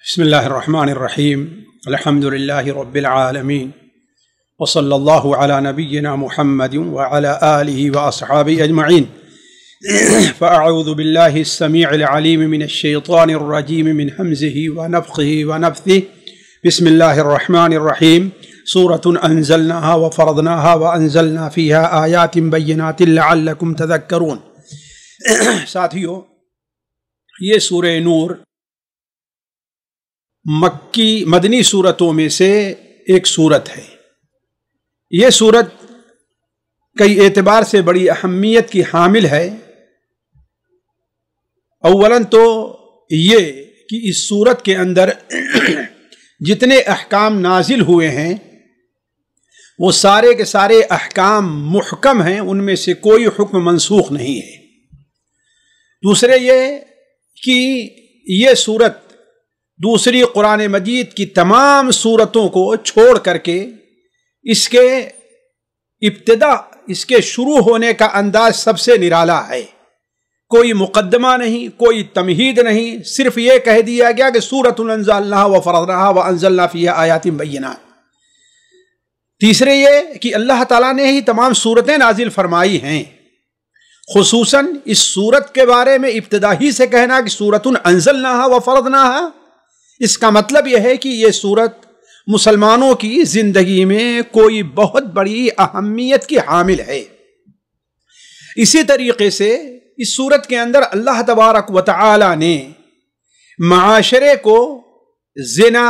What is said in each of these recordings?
بسم الله الرحمن الرحيم الحمد لله رب العالمين وصلى الله على نبينا محمد وعلى آله وأصحابه أجمعين فأعوذ بالله السميع العليم من الشيطان الرجيم من همزه ونفخه ونفثه بسم الله الرحمن الرحيم سورة أنزلناها وفرضناها وأنزلنا فيها آيات بينات لعلكم تذكرون۔ ساتھیو، یہ سورہ نور مدنی صورتوں میں سے ایک صورت ہے۔ یہ صورت کئی اعتبار سے بڑی اہمیت کی حامل ہے۔ اولاً تو یہ کہ اس صورت کے اندر جتنے احکام نازل ہوئے ہیں وہ سارے کے سارے احکام محکم ہیں، ان میں سے کوئی حکم منسوخ نہیں ہے۔ دوسرے یہ کہ یہ صورت دوسری قرآن مجید کی تمام صورتوں کو چھوڑ کر کے اس کے ابتدا، اس کے شروع ہونے کا انداز سب سے نرالا ہے۔ کوئی مقدمہ نہیں، کوئی تمہید نہیں، صرف یہ کہہ دیا گیا کہ سورۃ انزلناها وفرضناها وانزلنا فیہا آیات بینات۔ تیسرے یہ کہ اللہ تعالیٰ نے ہی تمام صورتیں نازل فرمائی ہیں۔ خصوصاً اس صورت کے بارے میں ابتدا ہی سے کہنا کہ سورۃ انزلناها وفرضناها، اس کا مطلب یہ ہے کہ یہ صورت مسلمانوں کی زندگی میں کوئی بہت بڑی اہمیت کی حامل ہے۔ اسی طریقے سے اس صورت کے اندر اللہ تبارک و تعالی نے معاشرے کو زنا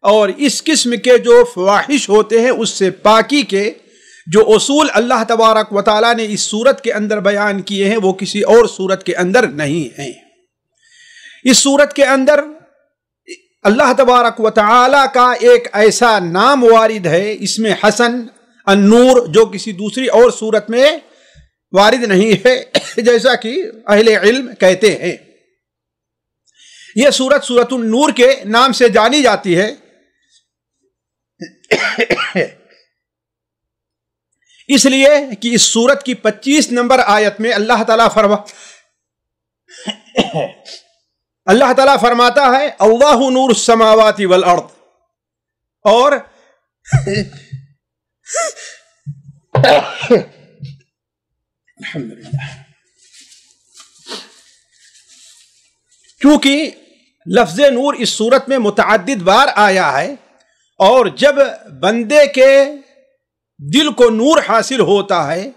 اور اس قسم کے جو فواحش ہوتے ہیں اس سے پاکی کے جو اصول اللہ تبارک و تعالی نے اس صورت کے اندر بیان کیے ہیں وہ کسی اور صورت کے اندر نہیں ہیں۔ اس صورت کے اندر اللہ تبارک و تعالی کا ایک ایسا نام وارد ہے، اس میں حسن النور، جو کسی دوسری اور صورت میں وارد نہیں ہے، جیسا کہ اہل علم کہتے ہیں۔ یہ صورت سورۃ النور کے نام سے جانی جاتی ہے، اس لیے کہ اس صورت کی 25 نمبر آیت میں اللہ تعالیٰ فرماتا ہے اللہ نور السماوات والارض، اور الحمدللہ، چونکہ لفظ نور اس صورت میں متعدد بار آیا ہے، اور جب بندے کے دل کو نور حاصل ہوتا ہے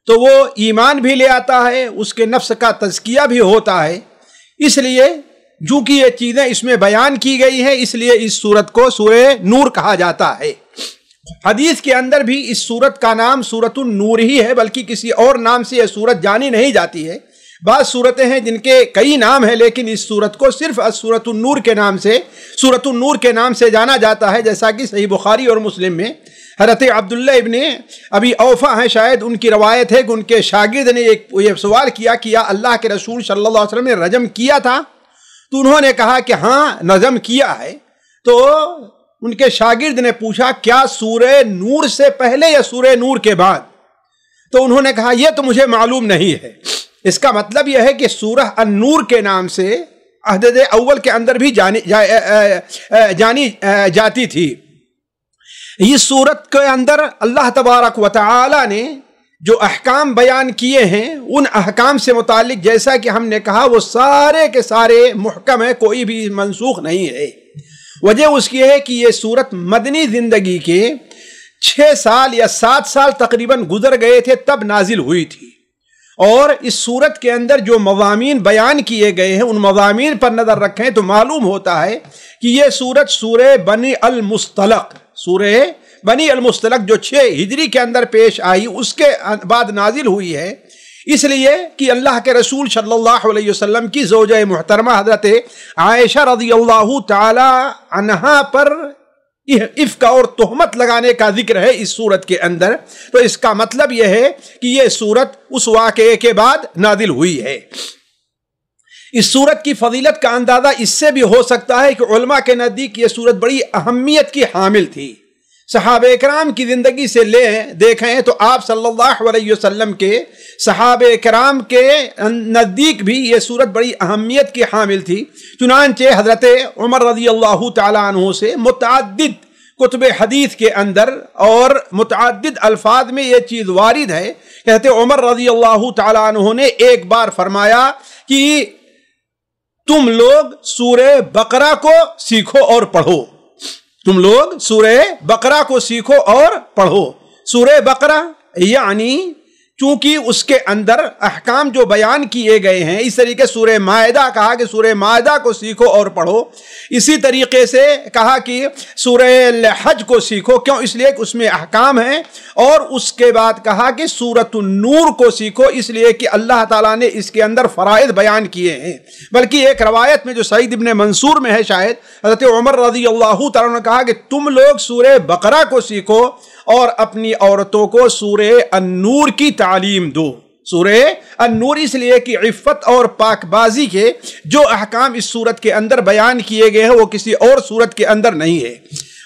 تو وہ ایمان بھی لے آتا ہے، اس کے نفس کا تزکیہ بھی ہوتا ہے۔ اس لیے چونکہ یہ چیزیں اس میں بیان کی گئی ہیں، اس لیے اس سورت کو سورہ نور کہا جاتا ہے۔ حدیث کے اندر بھی اس سورت کا نام سورۃ النور ہی ہے، بلکہ کسی اور نام سے یہ سورت جانی نہیں جاتی ہے۔ بعض سورتیں ہیں جن کے کئی نام ہیں، لیکن اس سورت کو صرف سورۃ النور کے نام سے سورۃ النور کے نام سے جانا جاتا ہے، جیسا کہ صحیح بخاری اور مسلم میں حضرت عبداللہ ابن ابی اوفا ہیں، شاید ان کی روایت ہے کہ ان کے شاگرد نے یہ سوال کیا کہ یا اللہ کے رسول صلی اللہ علیہ وسلم نے رجم کیا تھا؟ تو انہوں نے کہا کہ ہاں رجم کیا ہے۔ تو ان کے شاگرد نے پوچھا کیا سورہ نور سے پہلے یا سورہ نور کے بعد؟ تو انہوں نے کہا یہ تو مجھے معلوم نہیں ہے۔ اس کا مطلب یہ ہے کہ سورہ النور کے نام سے عہد اول کے اندر بھی جانی جاتی تھی۔ اس صورت کے اندر اللہ تبارک و تعالی نے جو احکام بیان کیے ہیں، ان احکام سے متعلق جیسا کہ ہم نے کہا وہ سارے کے سارے محکم ہیں، کوئی بھی منسوخ نہیں ہے۔ وجہ اس کی ہے کہ یہ صورت مدنی زندگی کے 6 سال یا 7 سال تقریباً گزر گئے تھے تب نازل ہوئی تھی، اور اس صورت کے اندر جو مضامین بیان کیے گئے ہیں ان مضامین پر نظر رکھیں تو معلوم ہوتا ہے کہ یہ صورت سورہ بنی المصطلق، سورہ بنی المصطلق جو 6 ہجری کے اندر پیش آئی اس کے بعد نازل ہوئی ہے۔ اس لیے کہ اللہ کے رسول صلی اللہ علیہ وسلم کی زوجہ محترمہ حضرت عائشہ رضی اللہ تعالی عنہا پر افک اور تہمت لگانے کا ذکر ہے اس صورت کے اندر، تو اس کا مطلب یہ ہے کہ یہ صورت اس واقعے کے بعد نازل ہوئی ہے۔ اس صورت کی فضیلت کا اندازہ اس سے بھی ہو سکتا ہے کہ علماء کے نزدیک یہ صورت بڑی اہمیت کی حامل تھی۔ صحابہ کرام کی زندگی سے دیکھیں تو آپ صلی اللہ علیہ وسلم کے صحابہ کرام کے نزدیک بھی یہ سورت بڑی اہمیت کی حامل تھی۔ چنانچہ حضرت عمر رضی اللہ تعالیٰ عنہ سے متعدد کتب حدیث کے اندر اور متعدد الفاظ میں یہ چیز وارد ہے، کہتے عمر رضی اللہ تعالیٰ عنہ نے ایک بار فرمایا کہ تم لوگ سورہ بقرہ کو سیکھو اور پڑھو، تم لوگ سورہ بقرہ کو سیکھو اور پڑھو۔ سورہ بقرہ یعنی چونکہ اس کے اندر احکام جو بیان کیے گئے ہیں، اس طریقے سورہ مائدہ کہا کہ سورہ مائدہ کو سیکھو اور پڑھو، اسی طریقے سے کہا کہ سورہ حج کو سیکھو، کیوں؟ اس لیے کہ اس میں احکام ہیں، اور اس کے بعد کہا کہ سورۃ النور کو سیکھو، اس لیے کہ اللہ تعالیٰ نے اس کے اندر فرائض بیان کیے ہیں۔ بلکہ ایک روایت میں جو سعید ابن منصور میں ہے شاید، حضرت عمر رضی اللہ تعالیٰ نے کہا کہ تم لوگ سورہ بقرہ کو سیکھو اور اپنی عورتوں کو سورہ النور کی تعلیم دو۔ سورہ النور اس لیے کہ عفت اور پاک بازی کے جو احکام اس سورت کے اندر بیان کیے گئے ہیں وہ کسی اور سورت کے اندر نہیں ہے۔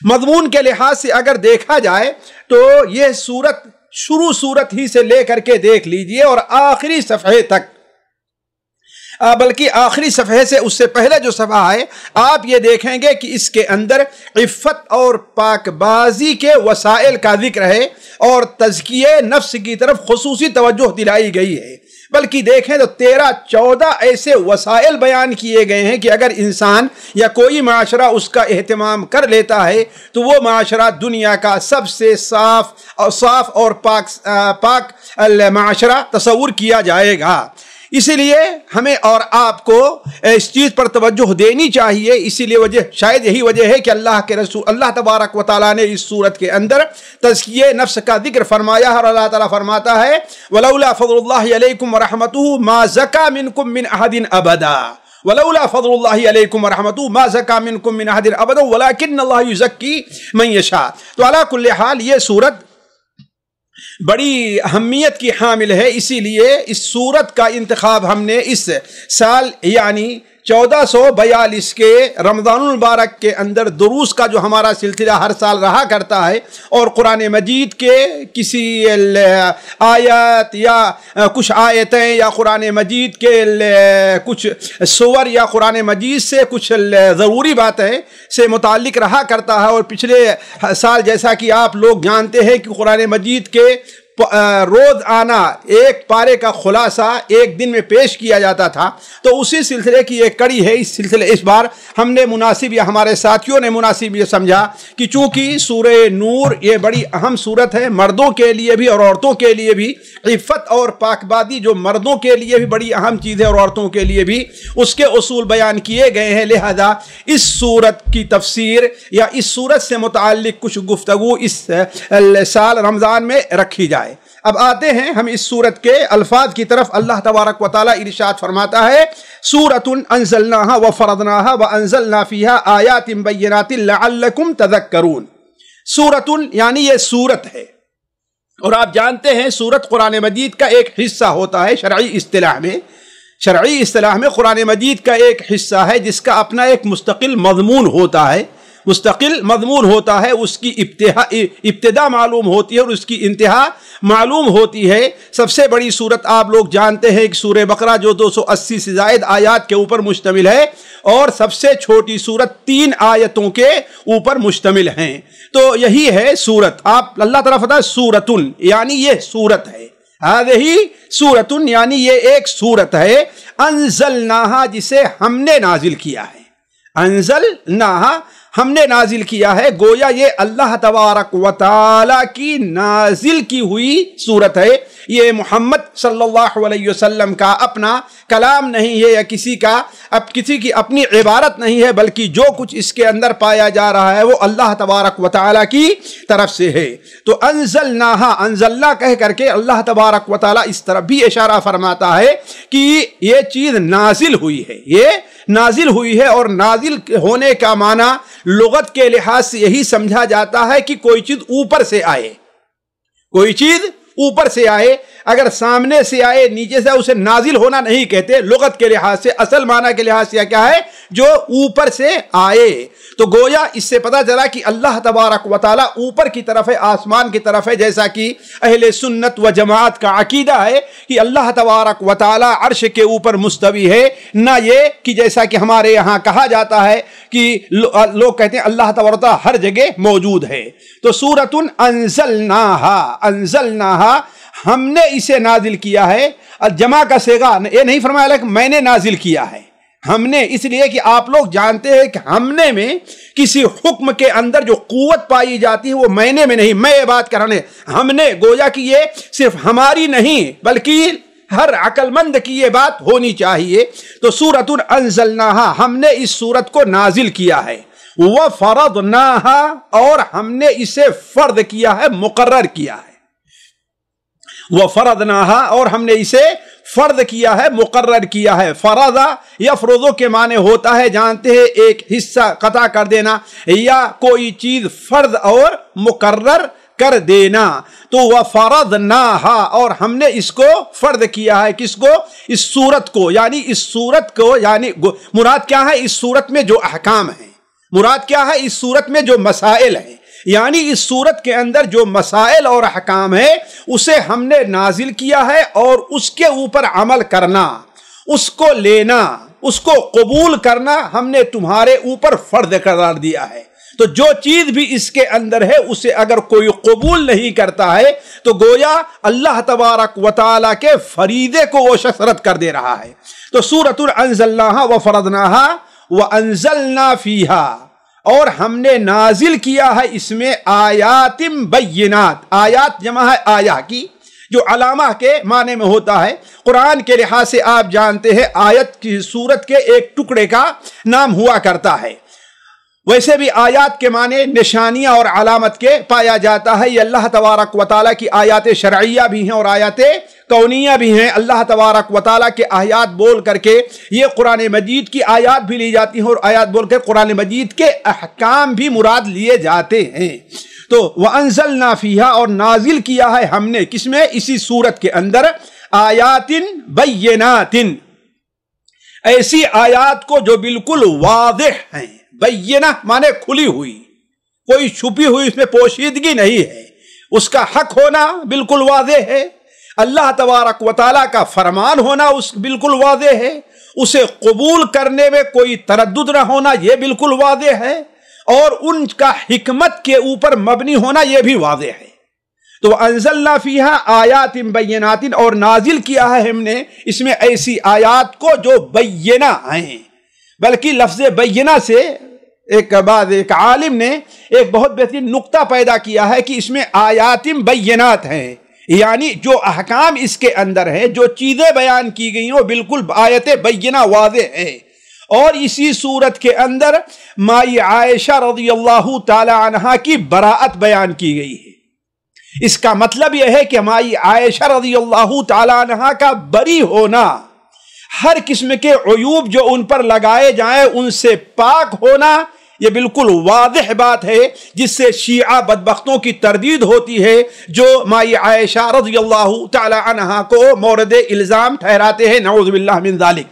مضمون کے لحاظ سے اگر دیکھا جائے تو یہ سورت شروع سورت ہی سے لے کر کے دیکھ لیجئے اور آخری صفحے تک، بلکہ آخری صفحے سے اس سے پہلے جو صفحہ ہے آپ یہ دیکھیں گے کہ اس کے اندر عفت اور پاک بازی کے وسائل کا ذکر ہے اور تزکیہ نفس کی طرف خصوصی توجہ دلائی گئی ہے۔ بلکہ دیکھیں تو 13-14 ایسے وسائل بیان کیے گئے ہیں کہ اگر انسان یا کوئی معاشرہ اس کا اہتمام کر لیتا ہے تو وہ معاشرہ دنیا کا سب سے صاف اور پاک معاشرہ تصور کیا جائے گا۔ اسی لیے ہمیں اور آپ کو اس چیز پر توجہ دینی چاہیے۔ اسی لیے شاید یہی وجہ ہے کہ اللہ کے رسول اللہ تبارک و تعالیٰ نے اس سورت کے اندر تزکیہ نفس کا ذکر فرمایا ہے، اور اللہ تعالیٰ فرماتا ہے وَلَوْلَا فَضْلُ اللَّهِ عَلَيْكُمْ وَرَحْمَتُهُ مَا زَكَى مِنْكُمْ مِنْ أَحَدٍ أَبَدًا وَلَوْلَا فَضْلُ اللَّهِ عَلَيْكُمْ وَرَحْمَتُهُ مَا زَكَى مِنْكُمْ مِنْ أَحَدٍ أَبَدًا وَلَكِنَّ اللَّهَ يُزَكِّي مَن يَشَاءُ۔ تو علی کل حال یہ سورت بڑی اہمیت کی حامل ہے، اسی لیے اس سورت کا انتخاب ہم نے اس سال یعنی 1442 کے رمضان المبارک کے اندر دروس کا جو ہمارا سلسلہ ہر سال رہا کرتا ہے، اور قرآن مجید کے کسی آیات یا کچھ آیتیں یا قرآن مجید کے کچھ سور یا قرآن مجید سے کچھ ضروری باتیں سے متعلق رہا کرتا ہے۔ اور پچھلے سال جیسا کہ آپ لوگ جانتے ہیں کہ قرآن مجید کے روز آنا ایک پارے کا خلاصہ ایک دن میں پیش کیا جاتا تھا، تو اسی سلسلے کی ایک کڑی ہے اس بار ہم نے مناسب یا ہمارے ساتھیوں نے مناسب یہ سمجھا کہ چونکہ سورہ نور یہ بڑی اہم سورت ہے، مردوں کے لیے بھی اور عورتوں کے لیے بھی، عفت اور پاک بازی جو مردوں کے لیے بھی بڑی اہم چیز ہے اور عورتوں کے لیے بھی اس کے اصول بیان کیے گئے ہیں، لہذا اس سورت کی تفسیر یا اس سورت سے متعلق کچھ گفتگو اس سال رمضان میں رکھی جائے۔ اب آتے ہیں ہم اس سورت کے الفاظ کی طرف۔ اللہ تبارک و تعالی ارشاد فرماتا ہے سورۃ انزلناها وفرضناها وانزلنا فيها آیات بینات لعلکم تذکرون۔ سورۃ یعنی یہ سورت ہے، اور آپ جانتے ہیں سورت قرآن مجید کا ایک حصہ ہوتا ہے شرعی اصطلاح میں قرآن مجید کا ایک حصہ ہے جس کا اپنا ایک مستقل مضمون ہوتا ہے، اس کی ابتدا معلوم ہوتی ہے اور اس کی انتہا معلوم ہوتی ہے۔ سب سے بڑی سورت آپ لوگ جانتے ہیں کہ سورہ بقرہ جو 280 سے زائد آیات کے اوپر مشتمل ہے، اور سب سے چھوٹی سورت 3 آیتوں کے اوپر مشتمل ہیں۔ تو یہی ہے سورت۔ آپ اللہ تعالیٰ فرماتا ہے سورتن یعنی یہ سورت ہے، ہذہ سورتن یعنی یہ ایک سورت ہے، انزلناہا جسے ہم نے نازل کیا ہے، انزلناہا ہم نے نازل کیا ہے، گویا یہ اللہ تبارک و تعالی کی نازل کی ہوئی سورت ہے۔ یہ محمد صلی اللہ علیہ وسلم کا اپنا کلام نہیں ہے یا کسی کی اپنی عبارت نہیں ہے، بلکہ جو کچھ اس کے اندر پایا جا رہا ہے وہ اللہ تبارک و تعالی کی طرف سے ہے۔ تو انزلنا کہہ کر کے اللہ تبارک و تعالی اس طرف بھی اشارہ فرماتا ہے کہ یہ چیز نازل ہوئی ہے، یہ نازل ہوئی ہے، اور نازل ہونے کا معنی لغت کے لحاظ سے یہی سمجھا جاتا ہے کہ کوئی چیز اوپر سے آئے، کوئی چیز اوپر سے آئے۔ اگر سامنے سے آئے نیچے سے اسے نازل ہونا نہیں کہتے، لغت کے لحاظ سے اصل معنی کے لحاظ سے کیا ہے؟ جو اوپر سے آئے۔ تو گویا اس سے پتہ چلا کہ اللہ تبارک و تعالیٰ اوپر کی طرف ہے، آسمان کی طرف ہے، جیسا کہ اہل سنت و جماعت کا عقیدہ ہے کہ اللہ تبارک و تعالیٰ عرش کے اوپر مستوی ہے، نہ یہ کہ جیسا کہ ہمارے یہاں کہا جاتا ہے کہ لوگ کہتے ہیں اللہ تبارک و تعالیٰ ہر جگہ موجود ہے۔ تو سورۃ انزلناہا ہم نے اسے نازل کیا ہے۔ جمع کا صیغہ یہ نہیں فرمایا کہ میں نے نازل کیا ہے، ہم نے، اس لیے کہ آپ لوگ جانتے ہیں کہ ہم نے میں کسی حکم کے اندر جو قوت پائی جاتی ہے وہ میں نے میں نہیں، میں یہ بات کرنے ہم نے، گویا کہ یہ صرف ہماری نہیں بلکہ ہر عقل مند کی یہ بات ہونی چاہیے۔ تو سورۃ انزلناہا ہم نے اس سورت کو نازل کیا ہے، وَفَرَضْنَاهَا اور ہم نے اسے فرض کیا ہے، مقرر کیا ہے۔ وَفَرَضْنَاهَا اور ہم نے اسے فرض کیا ہے، مقرر کیا ہے۔ فرض یفرض کے معنی ہوتا ہے، جانتے ہیں، ایک حصہ قطع کر دینا یا کوئی چیز فرض اور مقرر کر دینا۔ تو وَفَرَضْنَاهَا اور ہم نے اس کو فرض کیا ہے، کس کو؟ اس سورت کو، یعنی اس سورت کو، یعنی مراد کیا ہے؟ اس سورت میں جو احکام ہیں، مراد کیا ہے؟ اس سورت میں جو مسائل ہیں، یعنی اس سورت کے اندر جو مسائل اور احکام ہے اسے ہم نے نازل کیا ہے، اور اس کے اوپر عمل کرنا، اس کو لینا، اس کو قبول کرنا ہم نے تمہارے اوپر فرض قرار دیا ہے۔ تو جو چیز بھی اس کے اندر ہے اسے اگر کوئی قبول نہیں کرتا ہے تو گویا اللہ تبارک و تعالیٰ کے فریضے کو وہ شخص رد کر دے رہا ہے۔ تو سورۃ انزلناہا وفرضناہا وانزلنا فیہا اور ہم نے نازل کیا ہے اس میں آیات بینات، آیات جمع ہے آیہ کی، جو علامہ کے معنی میں ہوتا ہے۔ قرآن کے لحاظ سے آپ جانتے ہیں آیت کی سورت کے ایک ٹکڑے کا نام ہوا کرتا ہے، ویسے بھی آیات کے معنی نشانیاں اور علامت کے پایا جاتا ہے۔ یہ اللہ تبارک و تعالیٰ کی آیات شرعیہ بھی ہیں اور آیات کونیہ بھی ہیں۔ اللہ تبارک و تعالیٰ کے آیات بول کر کے یہ قرآن مجید کی آیات بھی لی جاتی ہیں، اور آیات بول کر قرآن مجید کے احکام بھی مراد لیے جاتے ہیں۔ تو وَأَنزَلْنَا فِيهَا اور نازل کیا ہے ہم نے کس میں؟ اسی سورت کے اندر آیات بینات، ایسی آیات کو جو بالکل واضح ہیں۔ بینہ مانے کھلی ہوئی، کوئی چھپی ہوئی اس میں پوشیدگی نہیں ہے، اس کا حق ہونا بالکل واضح ہے، اللہ تبارک و تعالیٰ کا فرمان ہونا اس بالکل واضح ہے، اسے قبول کرنے میں کوئی تردد نہ ہونا یہ بالکل واضح ہے، اور ان کا حکمت کے اوپر مبنی ہونا یہ بھی واضح ہے۔ تو انزلنا فیہا آیات بینات اور نازل کیا ہے ہم نے اس میں ایسی آیات کو جو بینہ ہیں، بلکہ لفظ بینہ سے ایک عالم نے ایک بہت بہترین نقطہ پیدا کیا ہے کہ اس میں آیات بینات ہیں، یعنی جو احکام اس کے اندر ہیں، جو چیزیں بیان کی گئی ہیں وہ بالکل آیت بینہ واضح ہے۔ اور اسی صورت کے اندر مائی عائشہ رضی اللہ تعالی عنہا کی براءت بیان کی گئی ہے۔ اس کا مطلب یہ ہے کہ مائی عائشہ رضی اللہ تعالی عنہا کا بری ہونا، ہر قسم کے عیوب جو ان پر لگائے جائیں ان سے پاک ہونا، یہ بالکل واضح بات ہے، جس سے شیعہ بدبختوں کی تردید ہوتی ہے جو مائی عائشہ رضی اللہ تعالی عنہا کو مورد الزام ٹھہراتے ہیں، نعوذ باللہ من ذالک۔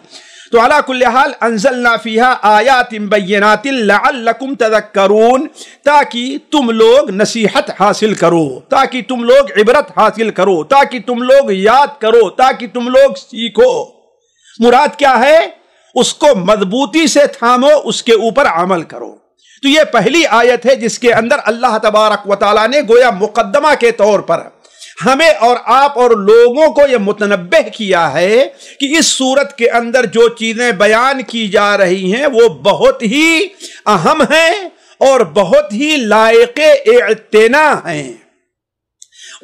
تو علی کل حال انزلنا فیہا آیات بینات لعلکم تذکرون، تاکہ تم لوگ نصیحت حاصل کرو، تاکہ تم لوگ عبرت حاصل کرو، تاکہ تم لوگ یاد کرو، تاکہ تم لوگ سیکھو۔ مراد کیا ہے؟ اس کو مضبوطی سے تھامو، اس کے اوپر عمل کرو۔ تو یہ پہلی آیت ہے جس کے اندر اللہ تبارک و تعالیٰ نے گویا مقدمہ کے طور پر ہمیں اور آپ اور لوگوں کو یہ متنبہ کیا ہے کہ اس صورت کے اندر جو چیزیں بیان کی جا رہی ہیں وہ بہت ہی اہم ہیں اور بہت ہی لائق اعتنا ہیں۔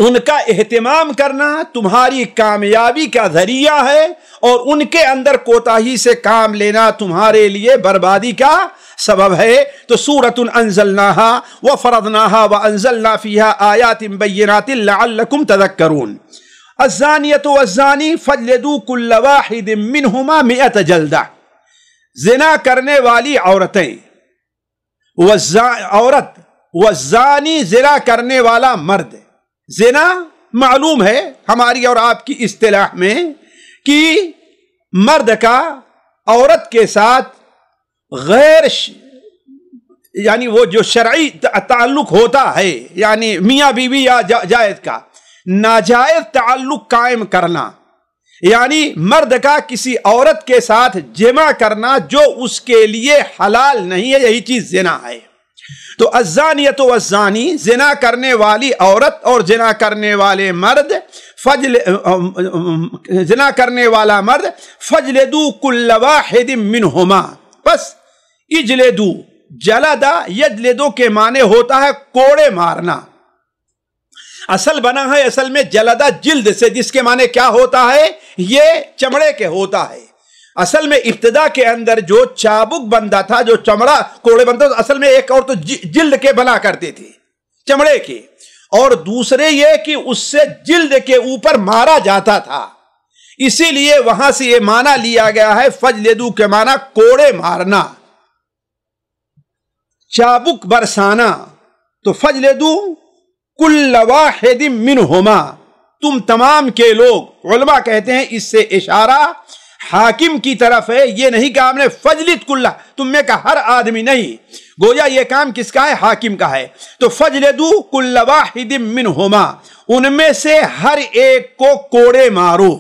ان کا اہتمام کرنا تمہاری کامیابی کا ذریعہ ہے، اور ان کے اندر کوتاہی سے کام لینا تمہارے لیے بربادی کا سبب ہے۔ تو سورۃ انزلناہا وفرضناہا وانزلنا فیہا آیات بینات لعلکم تذکرون۔ الزانیۃ والزانی فاجلدوا کل واحد منہما 100 جلدہ، زنا کرنے والی عورتیں، عورت، والزانی زنا کرنے والا مرد، زنا معلوم ہے ہماری اور آپ کی اصطلاح میں کہ مرد کا عورت کے ساتھ غیر یعنی وہ جو شرعی تعلق ہوتا ہے، یعنی میاں بیوی یا جائز کا ناجائز تعلق قائم کرنا، یعنی مرد کا کسی عورت کے ساتھ جمع کرنا جو اس کے لیے حلال نہیں ہے، یہی چیز زنا ہے۔ تو الزانیۃ والزانی، زنا کرنے والی عورت اور زنا کرنے والے مرد، زنا کرنے والا مرد، فجلدوا کل واحد منہما، بس اجلدوا، جلدہ یجلدو کے معنی ہوتا ہے کوڑے مارنا، اصل بنا ہے اصل میں جلدہ جلد سے، جس کے معنی کیا ہوتا ہے، یہ چمڑے کے ہوتا ہے۔ اصل میں ابتدا کے اندر جو چابک بنتا تھا، جو چمڑا کوڑے بنتا تھا، اصل میں ایک اور تو جلد کے بنا کرتے تھے، چمڑے کے، اور دوسرے یہ کہ اس سے جلد کے اوپر مارا جاتا تھا، اسی لیے وہاں سے یہ معنی لیا گیا ہے فجلدو کے معنی کوڑے مارنا، چابک برسانا۔ تو فجلدو کل واحد منہما، تم تمام کے لوگ، علماء کہتے ہیں اس سے اشارہ حاکم کی طرف ہے، یہ نہیں کہ آپ نے فجلد کلہ، تم میں کا ہر آدمی نہیں، گویا یہ کام کس کا ہے، حاکم کا ہے۔ تو فجلدو کل واحد منہما، ان میں سے ہر ایک کو کوڑے مارو،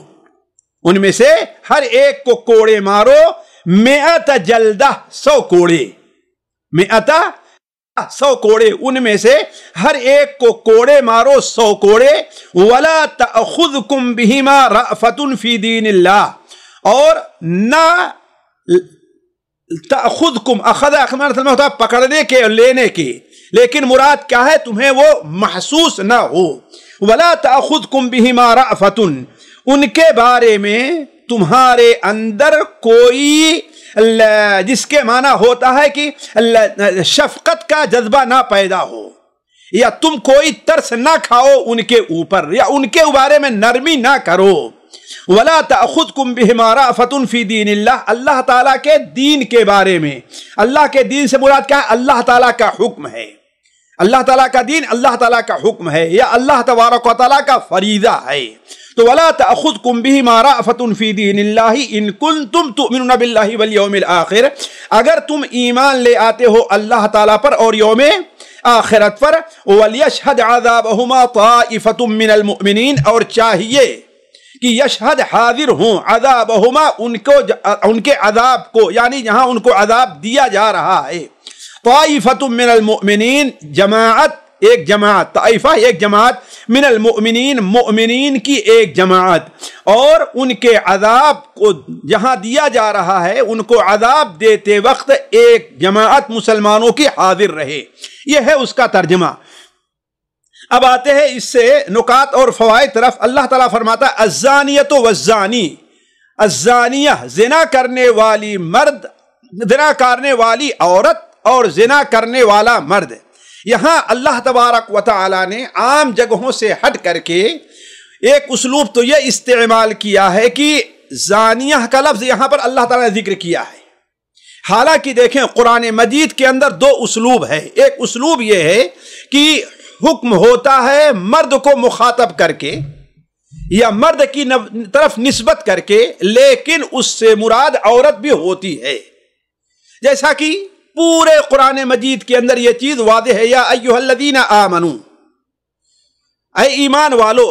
ان میں سے ہر ایک کو کوڑے مارو، 100 جلدہ، 100 کوڑے، 100 کوڑے، ان میں سے ہر ایک کو کوڑے مارو 100 کوڑے۔ وَلَا تَأْخُذْكُمْ بِهِمَا رَأْفَةٌ فِي دِينِ اللَّهِ، اور نہ تأخذکم، اخذ میں ہوتا ہے پکڑنے کے اور لینے کے، لیکن مراد کیا ہے، تمہیں وہ محسوس نہ ہو۔ وَلَا تَأْخُذْكُمْ بِهِمَا رَأْفَةٌ، ان کے بارے میں تمہارے اندر کوئی، جس کے معنی ہوتا ہے کہ شفقت کا جذبہ نہ پیدا ہو، یا تم کوئی ترس نہ کھاؤ ان کے اوپر، یا ان کے بارے میں نرمی نہ کرو۔ وَلَا تَأْخُذْكُمْ بِهِمَا رَأْفَةٌ فِي دِينِ اللَّهِ، اللہ تعالیٰ کے دین کے بارے میں، اللہ کے دین سے مراد کیا ہے، اللہ تعالیٰ کا حکم ہے، اللہ تعالیٰ کا دین اللہ تعالیٰ کا حکم ہے، یا اللہ تبارک و تعالیٰ کا فریضہ ہے۔ تو وَلَا تَأْخُذْكُمْ بِهِمَا رَأْفَةٌ فِي دِينِ اللَّهِ إِن كُنتُمْ تُؤْمِنُونَ بِاللَّهِ وَالْيَوْمِ الْآخِرِ، اگر تم ایمان لے آتے ہو اللہ تعالیٰ پر اور یوم آخرت پر۔ وَلْيَشْهَدْ عَذَابَهُمَا طَائِفَةٌ مِّنَ الْمُؤْمِنِينَ، اور چاہیے کہ یشہد حاضر ہوں عذابہما، ان کے عذاب کو، یعنی جہاں ان کو عذاب دیا جا رہا ہے، طائفۃ من المؤمنین، جماعت، ایک جماعت، طائفہ ایک جماعت، من المؤمنین، مؤمنین کی ایک جماعت، اور ان کے عذاب کو جہاں دیا جا رہا ہے، ان کو عذاب دیتے وقت ایک جماعت مسلمانوں کی حاضر رہے، یہ ہے اس کا ترجمہ۔ اب آتے ہیں اس سے نکات اور فوائد طرف۔ اللہ تعالیٰ فرماتا ہے الزانیۃ والزانی، الزانیہ زنا کرنے والی مرد، زنا کرنے والی عورت اور زنا کرنے والا مرد۔ یہاں اللہ تبارک و تعالیٰ نے عام جگہوں سے ہٹ کر کے ایک اسلوب تو یہ استعمال کیا ہے کہ زانیہ کا لفظ یہاں پر اللہ تعالیٰ نے ذکر کیا ہے، حالانکہ دیکھیں قرآن مجید کے اندر 2 اسلوب ہے۔ ایک اسلوب یہ ہے کہ حکم ہوتا ہے مرد کو مخاطب کر کے یا مرد کی طرف نسبت کر کے، لیکن اس سے مراد عورت بھی ہوتی ہے، جیسا کہ پورے قرآن مجید کے اندر یہ چیز واضح ہے، یا ایھا الذین آمنوا، اے ایمان والو۔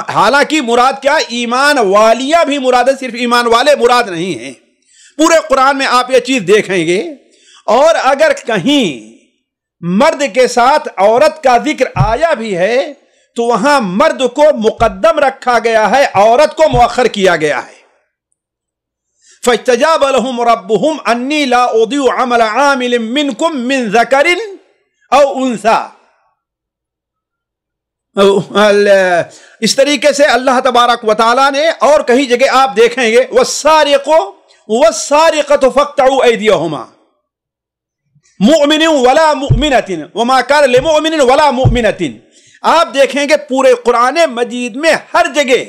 حالانکہ مراد کیا، ایمان والیاں بھی مراد ہے، صرف ایمان والے مراد نہیں ہیں۔ پورے قرآن میں آپ یہ چیز دیکھیں گے، اور اگر کہیں مرد کے ساتھ عورت کا ذکر آیا بھی ہے تو وہاں مرد کو مقدم رکھا گیا ہے، عورت کو مؤخر کیا گیا ہے۔ فاستجاب لهم ربهم انی لا اضیع عمل عامل منکم من ذکر او انثی، اس طریقے سے اللہ تبارک و تعالیٰ نے، اور کہیں جگہ آپ دیکھیں گے والسارق والسارقۃ فاقطعوا ایدیہما مؤمن ولا مؤمنۃ وما کان لمؤمن ولا مؤمنۃ۔ آپ دیکھیں گے پورے قرآن مجید میں ہر جگہ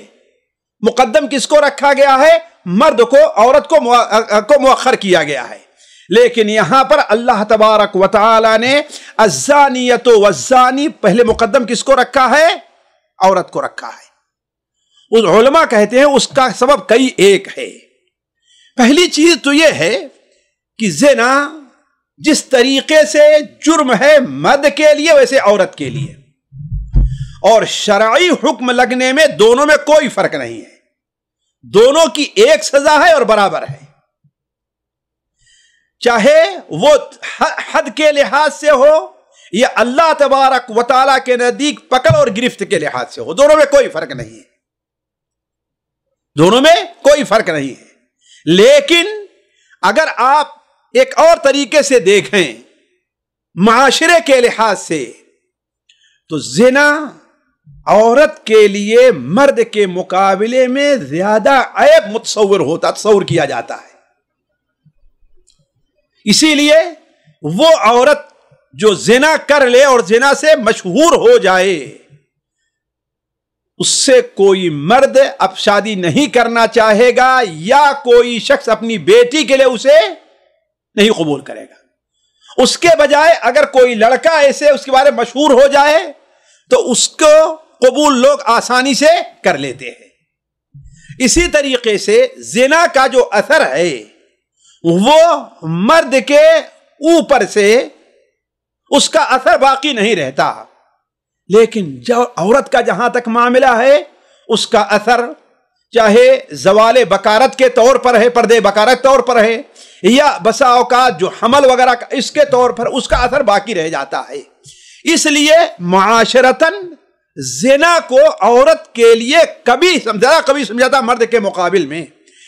مقدم کس کو رکھا گیا ہے، مرد کو، عورت کو مؤخر کیا گیا ہے، لیکن یہاں پر اللہ تبارک و تعالی نے الزانیۃ والزانی پہلے مقدم کس کو رکھا ہے، عورت کو رکھا ہے؟ اس علماء کہتے ہیں اس کا سبب کئی ایک ہے۔ پہلی چیز تو یہ ہے کہ زنا جس طریقے سے جرم ہے مرد کے لیے ویسے عورت کے لیے، اور شرعی حکم لگنے میں دونوں میں کوئی فرق نہیں ہے، دونوں کی ایک سزا ہے اور برابر ہے، چاہے وہ حد کے لحاظ سے ہو یا اللہ تبارک و تعالیٰ کے نزدیک پکڑ اور گرفت کے لحاظ سے ہو، دونوں میں کوئی فرق نہیں ہے، دونوں میں کوئی فرق نہیں ہے۔ لیکن اگر آپ ایک اور طریقے سے دیکھیں معاشرے کے لحاظ سے، تو زنا عورت کے لیے مرد کے مقابلے میں زیادہ عیب تصور کیا جاتا ہے۔ اسی لیے وہ عورت جو زنا کر لے اور زنا سے مشہور ہو جائے، اس سے کوئی مرد اب شادی نہیں کرنا چاہے گا، یا کوئی شخص اپنی بیٹی کے لیے اسے نہیں قبول کرے گا۔ اس کے بجائے اگر کوئی لڑکا ایسے اس کے بارے میں مشہور ہو جائے تو اس کو قبول لوگ آسانی سے کر لیتے ہیں۔ اسی طریقے سے زنا کا جو اثر ہے وہ مرد کے اوپر سے اس کا اثر باقی نہیں رہتا، لیکن جو عورت کا جہاں تک معاملہ ہے اس کا اثر چاہے زوال بکارت کے طور پر ہے، پردے بکارت طور پر ہے، یا بسا اوقات جو حمل وغیرہ کا اس کے طور پر اس کا اثر باقی رہ جاتا ہے۔ اس لیے معاشرتاً زنا کو عورت کے لیے کبھی سمجھاتا مرد کے مقابل میں،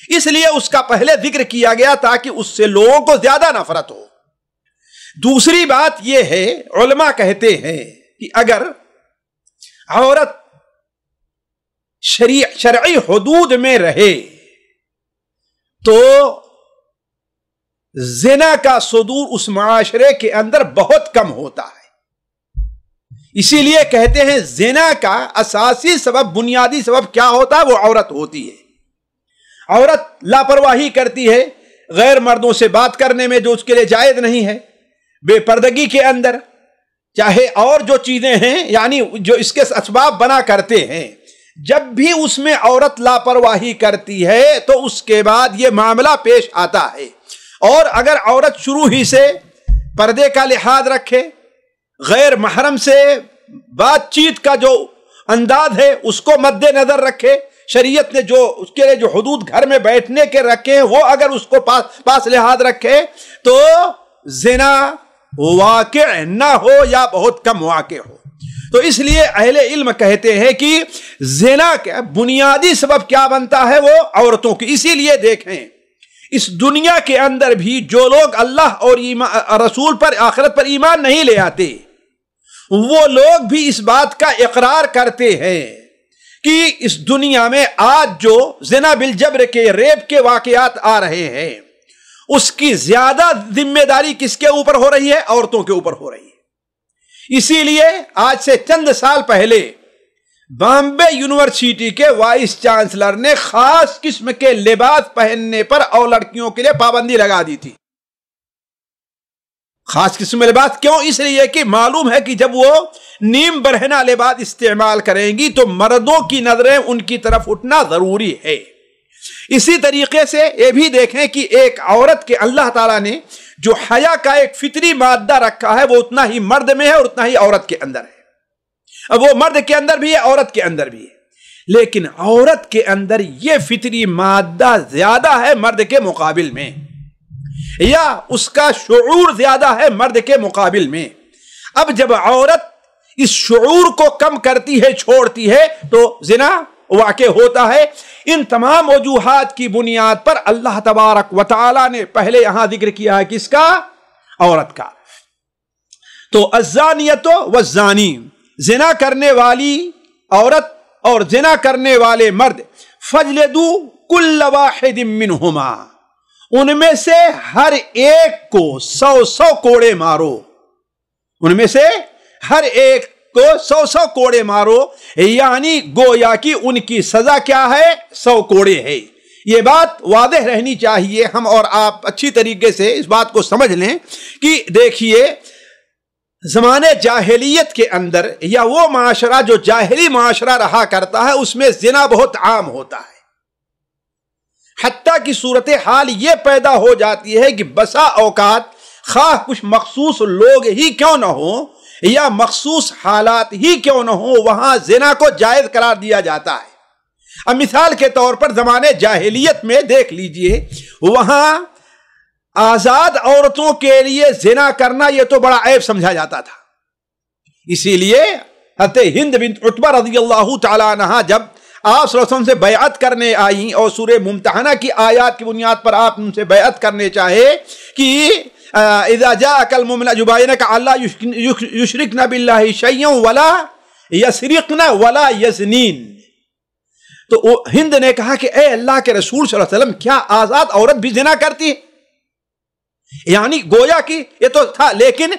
اس لیے اس کا پہلے ذکر کیا گیا تاکہ اس سے لوگوں کو زیادہ نفرت ہو۔ دوسری بات یہ ہے، علماء کہتے ہیں کہ اگر عورت شرعی حدود میں رہے تو زنا کا صدور اس معاشرے کے اندر بہت کم ہوتا ہے۔ اسی لیے کہتے ہیں زنا کا اساسی سبب، بنیادی سبب کیا ہوتا ہے؟ وہ عورت ہوتی ہے۔ عورت لاپرواہی کرتی ہے غیر مردوں سے بات کرنے میں جو اس کے لیے جائز نہیں ہے، بے پردگی کے اندر، چاہے اور جو چیزیں ہیں یعنی جو اس کے اسباب بنا کرتے ہیں، جب بھی اس میں عورت لاپرواہی کرتی ہے تو اس کے بعد یہ معاملہ پیش آتا ہے۔ اور اگر عورت شروع ہی سے پردے کا لحاظ رکھے، غیر محرم سے بات چیت کا جو انداز ہے اس کو مد نظر رکھے، شریعت نے جو اس کے لیے جو حدود گھر میں بیٹھنے کے رکھے ہیں وہ اگر اس کو پاس لحاظ رکھے تو زنا واقع نہ ہو یا بہت کم واقع ہو۔ تو اس لیے اہل علم کہتے ہیں کہ زنا کا بنیادی سبب کیا بنتا ہے؟ وہ عورتوں کی۔ اسی لیے دیکھیں اس دنیا کے اندر بھی جو لوگ اللہ اور رسول پر، آخرت پر ایمان نہیں لے آتے، وہ لوگ بھی اس بات کا اقرار کرتے ہیں کہ اس دنیا میں آج جو زنا بالجبر کے، ریپ کے واقعات آ رہے ہیں، اس کی زیادہ ذمہ داری کس کے اوپر ہو رہی ہے؟ عورتوں کے اوپر ہو رہی ہے۔ اسی لیے آج سے چند سال پہلے بامبے یونیورسٹی کے وائس چانسلر نے خاص قسم کے لباس پہننے پر اور لڑکیوں کے لیے پابندی لگا دی تھی۔ خاص قسم کے لباس کیوں؟ اس لیے کہ معلوم ہے کہ جب وہ نیم برہنہ لباس استعمال کریں گی تو مردوں کی نظریں ان کی طرف اٹھنا ضروری ہے۔ اسی طریقے سے یہ بھی دیکھیں کہ ایک عورت کے اللہ تعالیٰ نے جو حیا کا ایک فطری مادہ رکھا ہے وہ اتنا ہی مرد میں ہے اور اتنا ہی عورت کے اندر ہے۔ اب وہ مرد کے اندر بھی ہے، عورت کے اندر بھی ہے، لیکن عورت کے اندر یہ فطری مادہ زیادہ ہے مرد کے مقابل میں، یا اس کا شعور زیادہ ہے مرد کے مقابل میں۔ اب جب عورت اس شعور کو کم کرتی ہے، چھوڑتی ہے، تو زنا واقع ہوتا ہے۔ ان تمام وجوہات کی بنیاد پر اللہ تبارک و تعالی نے پہلے یہاں ذکر کیا ہے کس کا؟ عورت کا۔ تو الزانیۃ والزانی، زنا کرنے والی عورت اور زنا کرنے والے مرد، فجلدوا کل واحد منہما، ان میں سے ہر ایک کو 100 کوڑے مارو، ان میں سے ہر ایک کو 100 کوڑے مارو، یعنی گویا کہ ان کی سزا کیا ہے؟ 100 کوڑے ہے۔ یہ بات واضح رہنی چاہیے، ہم اور آپ اچھی طریقے سے اس بات کو سمجھ لیں کہ دیکھیے زمانے جاہلیت کے اندر یا وہ معاشرہ جو جاہلی معاشرہ رہا کرتا ہے اس میں زنا بہت عام ہوتا ہے، حتیٰ کہ صورتحال یہ پیدا ہو جاتی ہے کہ بسا اوقات خواہ کچھ مخصوص لوگ ہی کیوں نہ ہو یا مخصوص حالات ہی کیوں نہ ہو وہاں زنا کو جائز قرار دیا جاتا ہے۔ اب مثال کے طور پر زمانے جاہلیت میں دیکھ لیجئے، وہاں آزاد عورتوں کے لیے زنا کرنا یہ تو بڑا عیب سمجھا جاتا تھا، اسی لیے حضرت ہند بنت عتبہ رضی اللہ تعالی عنہا جب آپ صلی اللہ علیہ وسلم سے بیعت کرنے آئیں اور سورہ ممتحنہ کی آیات کی بنیاد پر آپ ان سے بیعت کرنے چاہے کہ اذا جاءك المؤمنات يبايعنك على يشركن بالله شيئا ولا يسرقن ولا يزنين، تو ہند نے کہا کہ اے اللہ کے رسول صلی اللہ علیہ وسلم کیا آزاد عورت بھی زنا کرتی ہے؟ یعنی گویا کہ یہ تو تھا، لیکن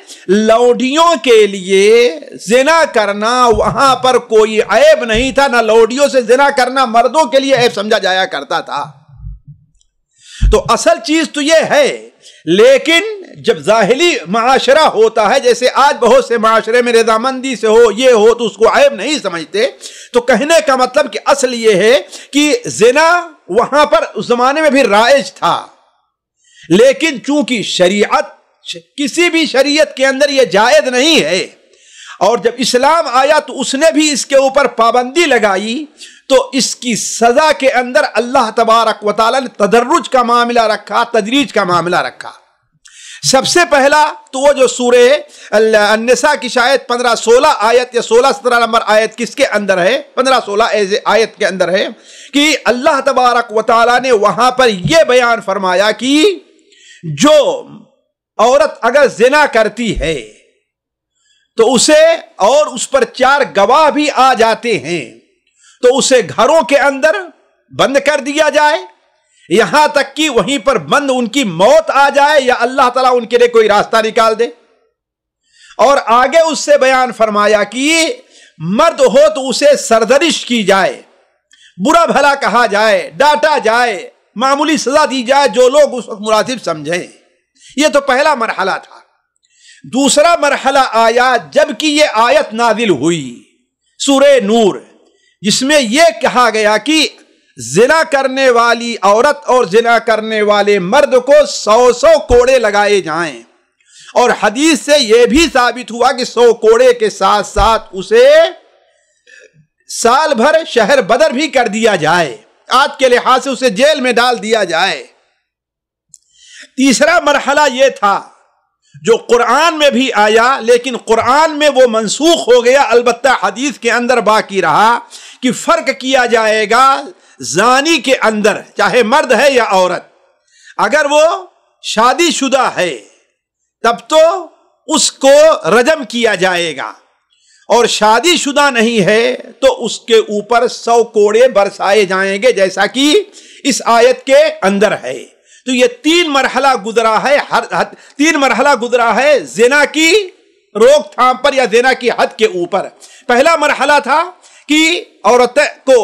لوڈیوں کے لیے زنا کرنا وہاں پر کوئی عیب نہیں تھا، نہ لوڈیوں سے زنا کرنا مردوں کے لیے عیب سمجھا جایا کرتا تھا۔ تو اصل چیز تو یہ ہے، لیکن جب ظاہری معاشرہ ہوتا ہے، جیسے آج بہت سے معاشرے میں رضامندی سے ہو یہ ہو تو اس کو عیب نہیں سمجھتے، تو کہنے کا مطلب کہ اصل یہ ہے کہ زنا وہاں پر اس زمانے میں بھی رائج تھا، لیکن چونکہ شریعت کسی بھی شریعت کے اندر یہ جائز نہیں ہے، اور جب اسلام آیا تو اس نے بھی اس کے اوپر پابندی لگائی، تو اس کی سزا کے اندر اللہ تبارک و تعالی نے تدرج کا معاملہ رکھا، تدریج کا معاملہ رکھا۔ سب سے پہلا تو وہ جو سورہ النساء کی شاید 15-16 آیت یا 16-17 نمبر آیت کس کے اندر ہے، 15-16 آیت کے اندر ہے کہ اللہ تبارک و تعالی نے وہاں پر یہ بیان فرمایا کہ جو عورت اگر زنا کرتی ہے تو اسے اور اس پر 4 گواہ بھی آ جاتے ہیں تو اسے گھروں کے اندر بند کر دیا جائے، یہاں تک کہ وہیں پر بند ان کی موت آ جائے یا اللہ تعالیٰ ان کے لیے کوئی راستہ نکال دے۔ اور آگے اس سے بیان فرمایا کہ مرد ہو تو اسے سرزنش کی جائے، برا بھلا کہا جائے، ڈانٹا جائے، معمولی سزا دی جائے جو لوگ اس وقت مناسب سمجھیں۔ یہ تو پہلا مرحلہ تھا۔ دوسرا مرحلہ آیا جب کہ یہ آیت نازل ہوئی سورہ نور، جس میں یہ کہا گیا کہ زنا کرنے والی عورت اور زنا کرنے والے مرد کو 100 کوڑے لگائے جائیں، اور حدیث سے یہ بھی ثابت ہوا کہ 100 کوڑے کے ساتھ ساتھ اسے سال بھر شہر بدر بھی کر دیا جائے، آج کے لحاظ سے اسے جیل میں ڈال دیا جائے۔ تیسرا مرحلہ یہ تھا جو قرآن میں بھی آیا، لیکن قرآن میں وہ منسوخ ہو گیا، البتہ حدیث کے اندر باقی رہا کہ فرق کیا جائے گا زانی کے اندر، چاہے مرد ہے یا عورت، اگر وہ شادی شدہ ہے تب تو اس کو رجم کیا جائے گا، اور شادی شدہ نہیں ہے تو اس کے اوپر 100 کوڑے برسائے جائیں گے، جیسا کہ اس آیت کے اندر ہے۔ تو یہ 3 مرحلہ گزرا ہے، 3 مرحلہ گزرا ہے زنا کی روک تھام پر یا زنا کی حد کے اوپر۔ پہلا مرحلہ تھا کہ عورت کو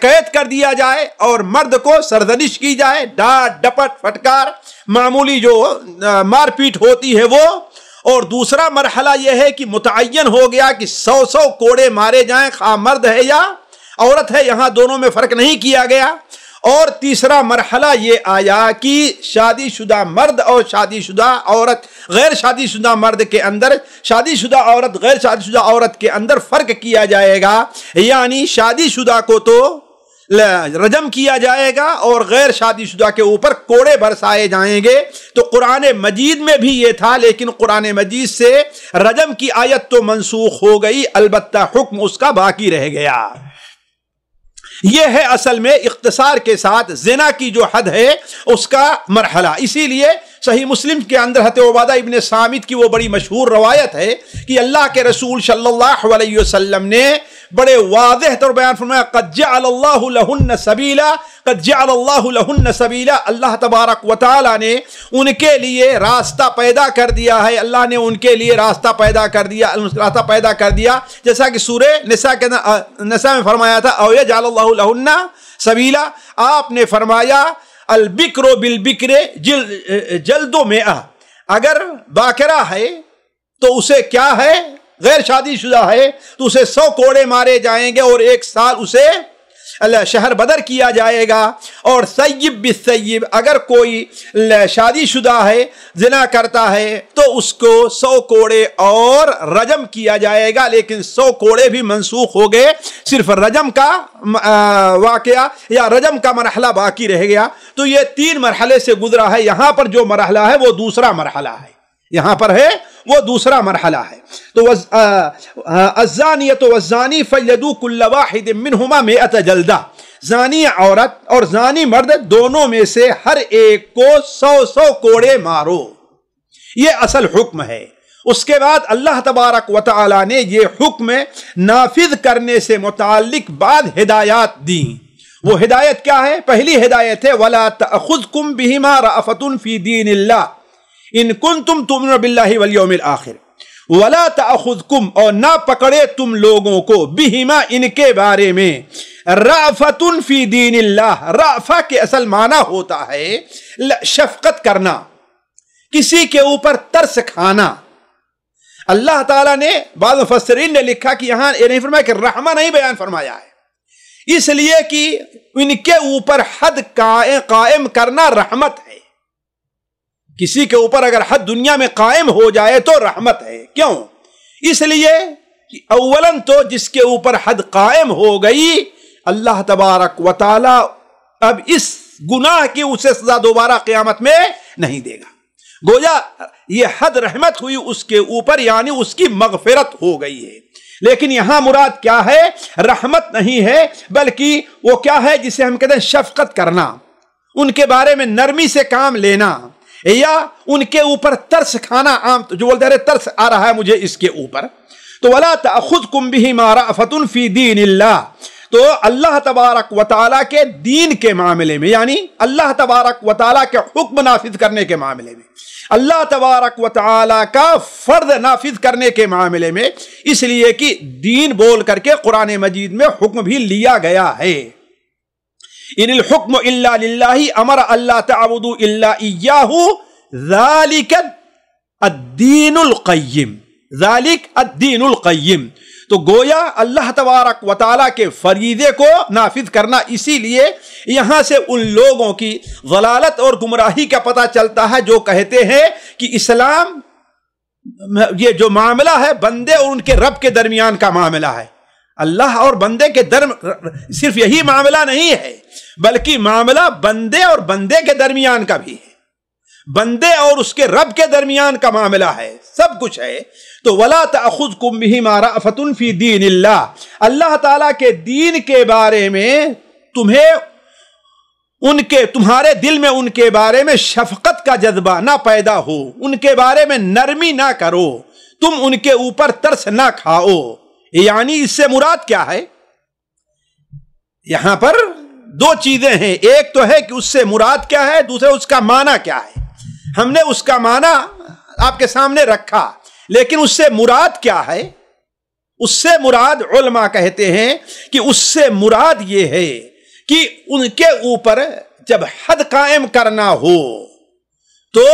قید کر دیا جائے اور مرد کو سرزنش کی جائے، ڈانٹ ڈپٹ پھٹکار معمولی جو مار پیٹ ہوتی ہے وہ، اور دوسرا مرحلہ یہ ہے کہ متعین ہو گیا کہ 100 کوڑے مارے جائیں، خواہ مرد ہے یا عورت ہے، یہاں دونوں میں فرق نہیں کیا گیا۔ اور تیسرا مرحلہ یہ آیا کہ شادی شدہ مرد اور شادی شدہ عورت، غیر شادی شدہ مرد کے اندر، شادی شدہ عورت غیر شادی شدہ عورت کے اندر فرق کیا جائے گا، یعنی شادی شدہ کو تو رجم کیا جائے گا اور غیر شادی شدہ کے اوپر کوڑے برسائے جائیں گے۔ تو قرآن مجید میں بھی یہ تھا، لیکن قرآن مجید سے رجم کی آیت تو منسوخ ہو گئی، البتہ حکم اس کا باقی رہ گیا۔ یہ ہے اصل میں اختصار کے ساتھ زنا کی جو حد ہے اس کا مرحلہ۔ اسی لیے صحیح مسلم کے اندر حضرت عبادہ ابن صامت کی وہ بڑی مشہور روایت ہے کہ اللہ کے رسول صلی اللہ علیہ وسلم نے بڑے واضح طور بیان فرمایا، قد جعل اللہ لہن سبیلا، قد جعل اللہ لہن سبیلا، اللہ تبارک و تعالی نے ان کے لیے راستہ پیدا کر دیا ہے، اللہ نے ان کے لیے راستہ پیدا کر دیا، جیسا کہ سورہ نساء میں فرمایا تھا، او یجعل اللہ لہن سبیلا، آپ نے فرمایا البکر بالبکر جلد 100، اگر باکرہ ہے تو اسے کیا ہے، غیر شادی شدہ ہے تو اسے 100 کوڑے مارے جائیں گے اور 1 سال اسے شہر بدر کیا جائے گا. اور سیب بالسیب، اگر کوئی شادی شدہ ہے، زنا کرتا ہے، تو اس کو 100 کوڑے اور رجم کیا جائے گا. لیکن 100 کوڑے بھی منسوخ ہو گئے، صرف رجم کا واقعہ یا رجم کا مرحلہ باقی رہ گیا. تو یہ 3 مرحلے سے گزرا ہے. یہاں پر جو مرحلہ ہے وہ دوسرا مرحلہ ہے، یہاں پر ہے وہ دوسرا مرحلہ ہے. تو الزانیۃ والزانی فجلدوا کل واحد منہما 100 جلدہ، زانی عورت اور زانی مرد دونوں میں سے ہر ایک کو 100 کوڑے مارو. یہ اصل حکم ہے. اس کے بعد اللہ تبارک و تعالی نے یہ حکم نافذ کرنے سے متعلق بعد ہدایات دی. وہ ہدایت کیا ہے؟ پہلی ہدایت ہے وَلَا تَأْخُذْكُمْ بِهِمَا رَأْفَةٌ فِي دِينِ اللَّهِ ان کنتم تؤمنون باللہ والیوم الآخر. ولا تأخذکم، اور نہ پکڑے تم لوگوں کو، بہما ان کے بارے میں، رأفۃ فی دین اللہ. رأفہ کے اصل معنی ہوتا ہے شفقت کرنا، کسی کے اوپر ترس کھانا. اللہ تعالیٰ نے، بعض مفسرین نے لکھا کہ یہاں یہ نہیں فرمایا کہ رحمہ نہیں بیان فرمایا ہے، اس لیے کہ ان کے اوپر حد قائم کرنا رحمت ہے. کسی کے اوپر اگر حد دنیا میں قائم ہو جائے تو رحمت ہے. کیوں؟ اس لیے کہ اولاً تو جس کے اوپر حد قائم ہو گئی، اللہ تبارک و تعالی اب اس گناہ کی اسے سزا دوبارہ قیامت میں نہیں دے گا. گویا یہ حد رحمت ہوئی اس کے اوپر، یعنی اس کی مغفرت ہو گئی ہے. لیکن یہاں مراد کیا ہے؟ رحمت نہیں ہے، بلکہ وہ کیا ہے جسے ہم کہتے ہیں شفقت کرنا، ان کے بارے میں نرمی سے کام لینا، یا ان کے اوپر ترس کھانا. عام جو بولتے ہیں ترس آ رہا ہے مجھے اس کے اوپر. تو وَلَا تَأْخُذْكُمْ بِهِمَا رَأْفَةٌ فِي دِينِ اللَّهِ، تو اللہ تبارک و تعالیٰ کے دین کے معاملے میں، یعنی اللہ تبارک و تعالیٰ کے حکم نافذ کرنے کے معاملے میں، اللہ تبارک و تعالیٰ کا فرض نافذ کرنے کے معاملے میں، اس لیے کہ دین بول کر کے قرآن مجید میں حکم بھی لیا گیا ہے. ان الحکم الا للہ امر اللہ تعبدوا الا ایاہ ذالک الدین القیم، ذالک الدین القیم. تو گویا اللہ تبارک و تعالیٰ کے فریضے کو نافذ کرنا. اسی لیے یہاں سے ان لوگوں کی ضلالت اور گمراہی کا پتہ چلتا ہے جو کہتے ہیں کہ اسلام یہ جو معاملہ ہے بندے اور ان کے رب کے درمیان کا معاملہ ہے. اللہ اور بندے کے صرف یہی معاملہ نہیں ہے، بلکہ معاملہ بندے اور بندے کے درمیان کا بھی ہے، بندے اور اس کے رب کے درمیان کا معاملہ ہے، سب کچھ ہے. تو وَلَا تَأْخُذْكُمْ بِهِمَا رَأْفَةٌ فِي دِينِ اللَّهِ، اللہ تعالیٰ کے دین کے بارے میں تمہارے دل میں ان کے بارے میں شفقت کا جذبہ نہ پیدا ہو، ان کے بارے میں نرمی نہ کرو، تم ان کے اوپر ترس نہ کھاؤ. یعنی اس سے مراد کیا ہے؟ یہاں پر 2 چیزیں ہیں. ایک تو ہے کہ اس سے مراد کیا ہے، دوسرے اس کا معنی کیا ہے. ہم نے اس کا معنی آپ کے سامنے رکھا، لیکن اس سے مراد کیا ہے؟ اس سے مراد علماء کہتے ہیں کہ اس سے مراد یہ ہے کہ ان کے اوپر جب حد قائم کرنا ہو تو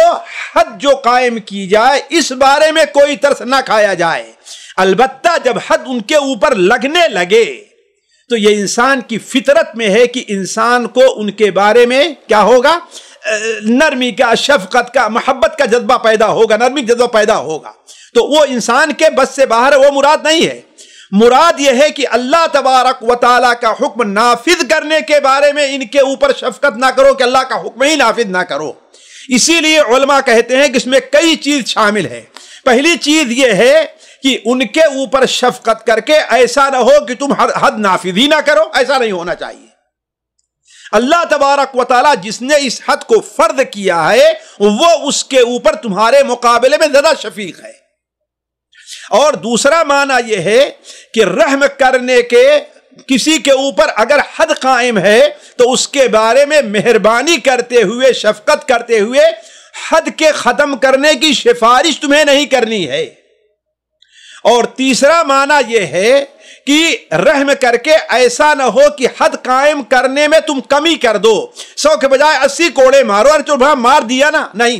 حد جو قائم کی جائے اس بارے میں کوئی ترس نہ کھایا جائے. البتہ جب حد ان کے اوپر لگنے لگے تو یہ انسان کی فطرت میں ہے کہ انسان کو ان کے بارے میں کیا ہوگا؟ نرمی کا، شفقت کا، محبت کا جذبہ پیدا ہوگا، نرمی کا جذبہ پیدا ہوگا. تو وہ انسان کے بس سے باہر وہ مراد نہیں ہے. مراد یہ ہے کہ اللہ تبارک و تعالیٰ کا حکم نافذ کرنے کے بارے میں ان کے اوپر شفقت نہ کرو کہ اللہ کا حکم ہی نافذ نہ کرو. اسی لیے علماء کہتے ہیں کہ اس میں کئی چیز شامل ہے. پہلی چیز یہ ہے کہ ان کے اوپر شفقت کر کے ایسا نہ ہو کہ تم حد نافذ ہی نہ کرو، ایسا نہیں ہونا چاہیے. اللہ تبارک و تعالیٰ جس نے اس حد کو فرض کیا ہے وہ اس کے اوپر تمہارے مقابلے میں زیادہ شفیق ہے. اور دوسرا معنی یہ ہے کہ رحم کرنے کے کسی کے اوپر اگر حد قائم ہے تو اس کے بارے میں مہربانی کرتے ہوئے، شفقت کرتے ہوئے حد کے ختم کرنے کی سفارش تمہیں نہیں کرنی ہے. اور تیسرا معنی یہ ہے کہ رحم کر کے ایسا نہ ہو کہ حد قائم کرنے میں تم کمی کر دو، 100 کے بجائے 80 کوڑے مارو، اور مار دیا نا، نہیں.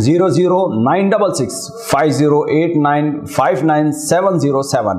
00966 5089597707।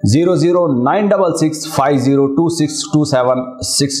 00966 502627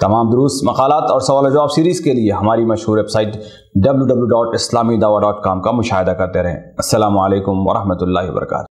تمام دروس، مقالات اور سوال و جواب سیریز کے لیے ہماری مشہور ویب سائٹ www.islamidawah.com کا مشاہدہ کرتے رہیں۔ السلام علیکم ورحمۃ اللہ وبرکاتہ۔